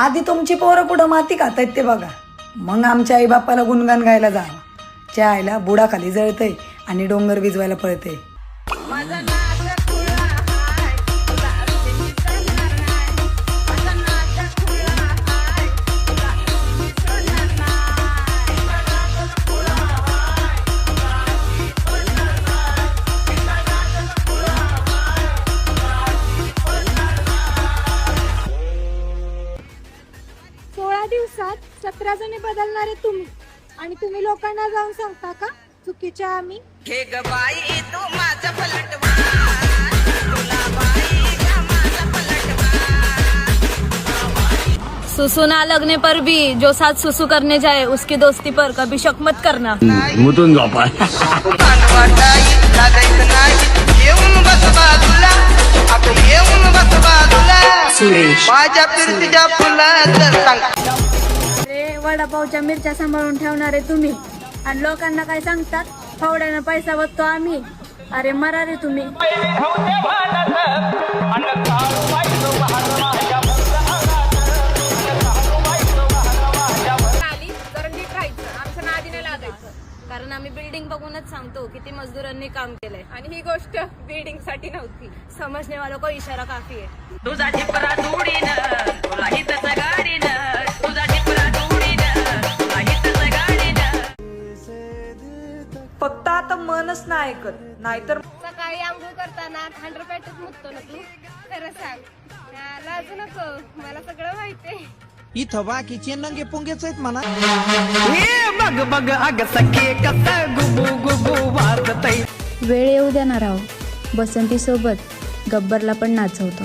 आधी तुमची पोरं कुठं माती खातायत ते बघा, मग आमच्या आई बापाला गुणगान गायला जावं. च्या आईला बुडाखाली जळतंय आणि डोंगर विजवायला पळतंय. दिवसात 17 जणी बदलणारे तुम्ही आणि तुम्ही लोकांना जाऊन सांगता का चुकीच्या आम्ही. हे ग बाई तू माझा पलटवा, तुला बाई का माझा पलटवा. सुसु ना लगने पर भी जो साथ सुसु करने जाए उसकी दोस्ती पर कभी शक मत करना. मुतून झोपा. लागायचं नाही, येऊन बस बाजूला, आपण येऊन बस बाजूला. माझ्या फिरतीच्या फुलाचं सांग. अरे वडापावच्या मिरच्या सांभाळून ठेवणारे तुम्ही आणि लोकांना काय सांगतात फावड्यानं पैसा बघतो आम्ही. अरे मरा रे तुम्ही. कारण आम्ही बिल्डिंग बघूनच सांगतो किती मजदूरांनी काम केलंय आणि ही गोष्ट बिल्डिंग साठी नव्हती. समजने वालों को इशारा काफी आहे. तुझा टिपरा जोडीनं, तुला हितच गाडीनं, तुझा टिपरा जोडीनं, तुला हितच गाडीनं. फक्त आता मनच नाही ऐकत, नाहीतर सकाळी आंघोळ करताना 100 रुपयातच मुततो ना तू. खरं सांग, लाजू नको, मला सगळं माहितीये. इथं बाकीचे नंगे पुंगेच आहेत म्हणा. बघ बघ अग सखे कसं गुबू गुबू वाजतय. वेळ येऊ देणार आहो, बसंती सोबत गब्बरला पण नाचवतो.